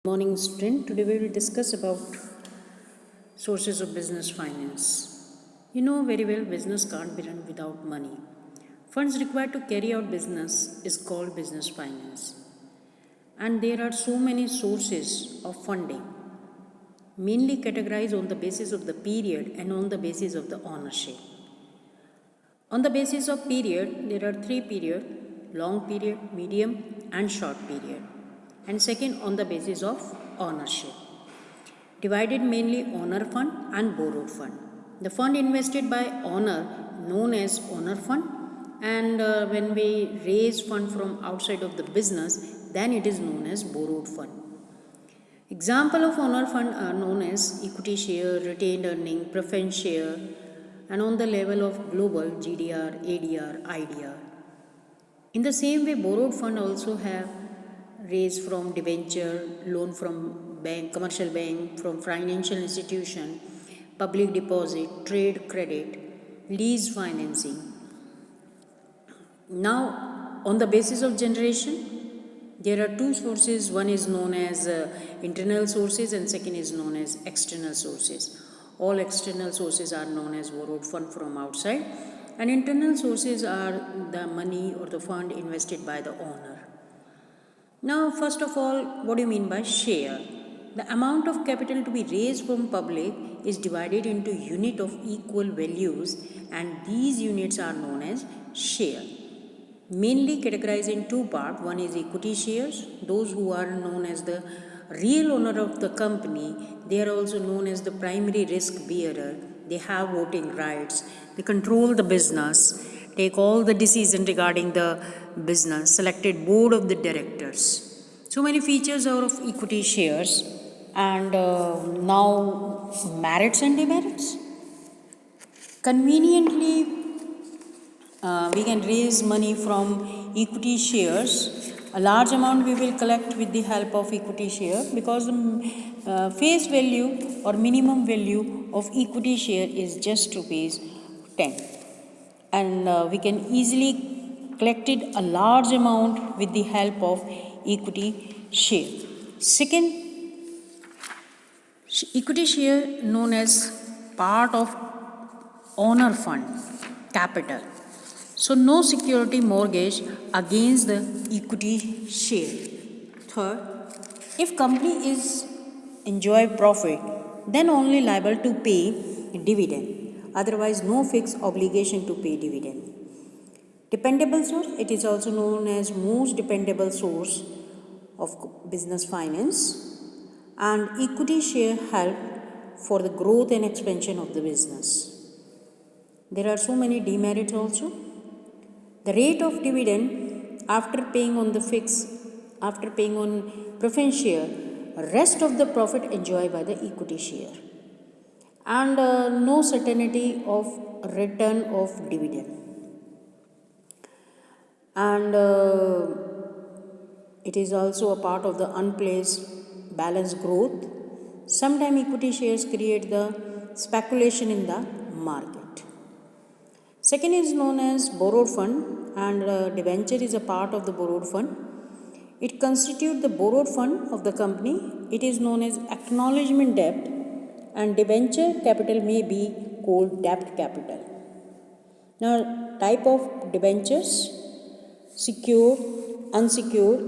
Morning student, today we will discuss about sources of business finance. You know very well business can't be run without money. Funds required to carry out business is called business finance. And there are so many sources of funding, mainly categorized on the basis of the period and on the basis of the ownership. On the basis of period, there are three periods: long period, medium and short period. And second, on the basis of ownership, divided mainly owner fund and borrowed fund. The fund invested by owner known as owner fund, and when we raise fund from outside of the business, then it is known as borrowed fund. Example of owner fund are known as equity share, retained earning, preference share, and on the level of global GDR, ADR, IDR. In the same way, borrowed fund also have raised from debenture, loan from bank, commercial bank, from financial institution, public deposit, trade credit, lease financing. Now, on the basis of generation, there are two sources. One is known as internal sources and second is known as external sources. All external sources are known as borrowed fund from outside, and internal sources are the money or the fund invested by the owner. Now, first of all, what do you mean by share? The amount of capital to be raised from public is divided into unit of equal values, and these units are known as share. Mainly categorized in two parts. One is equity shares. Those who are known as the real owner of the company, they are also known as the primary risk bearer. They have voting rights. They control the business, take all the decisions regarding the business, selected board of the directors. So many features are of equity shares. And now merits and demerits. Conveniently, we can raise money from equity shares. A large amount we will collect with the help of equity share, because the face value or minimum value of equity share is just rupees 10, and we can easily collect it a large amount with the help of equity share. Second, equity share known as part of owner fund capital. So no security mortgage against the equity share. Third, if company is enjoy profit, then only liable to pay dividend. Otherwise, no fixed obligation to pay dividend. Dependable source, it is also known as most dependable source of business finance, and equity share help for the growth and expansion of the business. There are so many demerits also. The rate of dividend after paying on preference share, rest of the profit enjoyed by the equity share, and no certainty of return of dividend. And it is also a part of the unplaced balanced growth. Sometimes equity shares create the speculation in the market. Second is known as borrowed fund, and debenture is a part of the borrowed fund. It constitutes the borrowed fund of the company. It is known as acknowledgement debt, and debenture capital may be called debt capital. Now, type of debentures: secured, unsecured,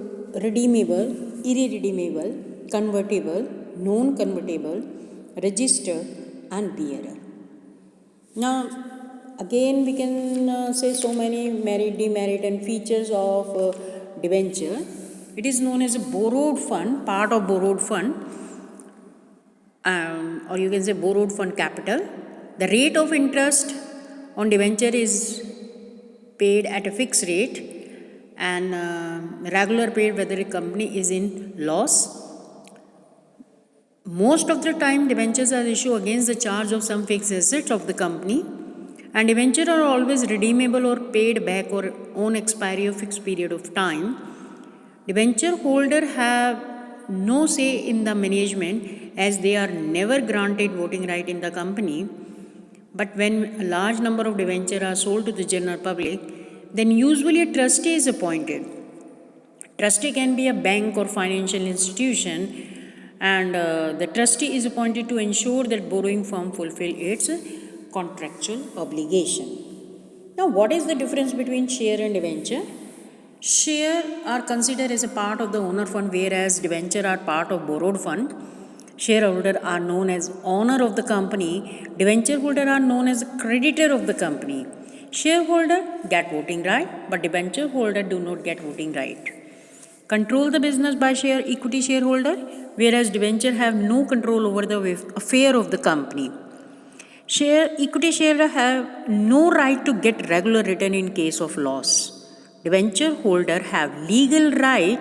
redeemable, irredeemable, convertible, non-convertible, registered, and bearer. Now, again, we can say so many merit, demerit, and features of debenture. It is known as a borrowed fund, part of borrowed fund, or you can say borrowed fund capital. The rate of interest on debenture is paid at a fixed rate, and regular paid whether a company is in loss. Most of the time, debentures are issued against the charge of some fixed assets of the company, and debentures are always redeemable or paid back or on expiry of fixed period of time. Debenture holder have no say in the management, as they are never granted voting right in the company. But when a large number of debentures are sold to the general public, then usually a trustee is appointed. Trustee can be a bank or financial institution, and the trustee is appointed to ensure that borrowing firm fulfill its contractual obligation. Now, what is the difference between share and debenture? Share are considered as a part of the owner fund, whereas debenture are part of borrowed fund. Shareholder are known as owner of the company. Debenture holder are known as creditor of the company. Shareholder get voting right, but debenture holder do not get voting right. Control the business by share equity shareholder, whereas debenture have no control over the affair of the company. Share equity shareholder have no right to get regular return in case of loss. Debenture holder have legal right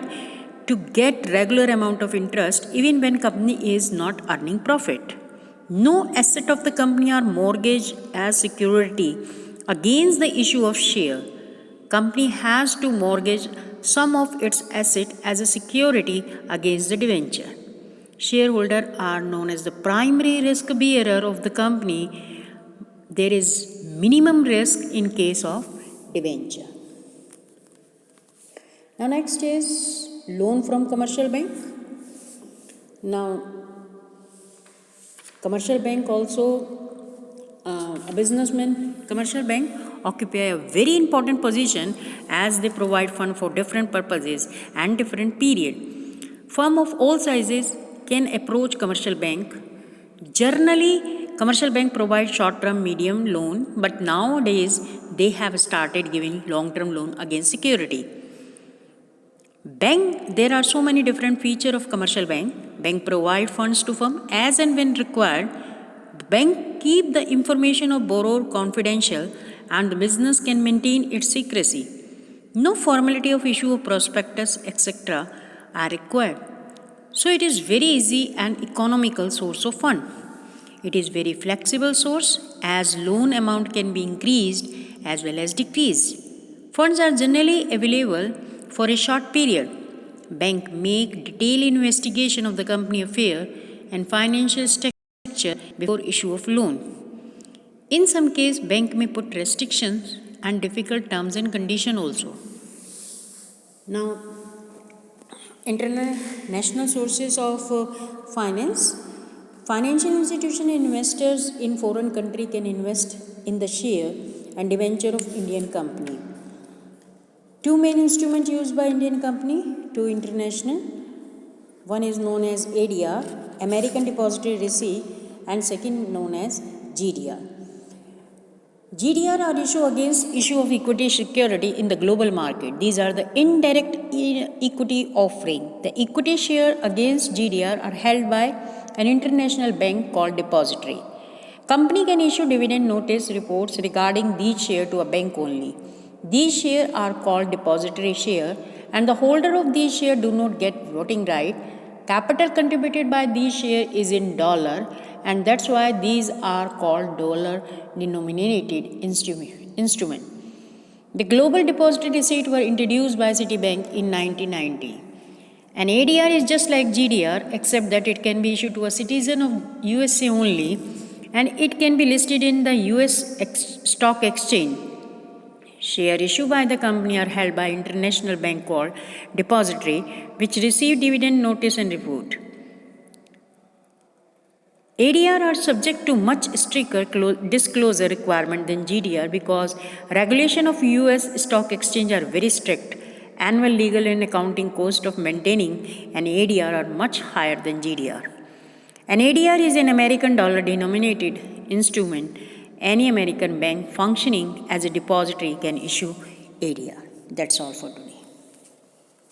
to get regular amount of interest even when company is not earning profit. No asset of the company are mortgaged as security against the issue of share. Company has to mortgage some of its asset as a security against the debenture. Shareholders are known as the primary risk bearer of the company. There is minimum risk in case of debenture. Now next is loan from commercial bank. Now commercial bank also a businessman, commercial bank occupy a very important position as they provide fund for different purposes and different period. Firm of all sizes can approach commercial bank. Generally, commercial bank provide short-term, medium loan, but nowadays they have started giving long-term loan against security. Bank, there are so many different features of commercial bank. Bank provide funds to firm as and when required. The bank keep the information of borrower confidential and the business can maintain its secrecy. No formality of issue of prospectus, etc. are required. So it is very easy and economical source of fund. It is very flexible source as loan amount can be increased as well as decreased. Funds are generally available for a short period. Bank make detailed investigation of the company affair and financial structure before issue of loan. In some case, bank may put restrictions and difficult terms and condition also. Now, international sources of finance. Financial institution investors in foreign country can invest in the share and debenture of Indian company. Two main instruments used by Indian company, two international. One is known as ADR, American Depository Receipt, and second known as GDR. GDR are issued against issue of equity security in the global market. These are the indirect equity offering. The equity share against GDR are held by an international bank called depository. Company can issue dividend notice reports regarding these share to a bank only. These shares are called depository share and the holder of these shares do not get voting right. Capital contributed by these shares is in dollar and that's why these are called dollar denominated instrument. The global depository receipt were introduced by Citibank in 1990. An ADR is just like GDR except that it can be issued to a citizen of USA only and it can be listed in the US stock exchange. Share issued by the company are held by international bank called depository which receive dividend notice and report. ADR are subject to much stricter disclosure requirement than GDR because regulation of US stock exchange are very strict. Annual legal and accounting cost of maintaining an ADR are much higher than GDR. An ADR is an American dollar denominated instrument. Any American bank functioning as a depository can issue ADR. That's all for today.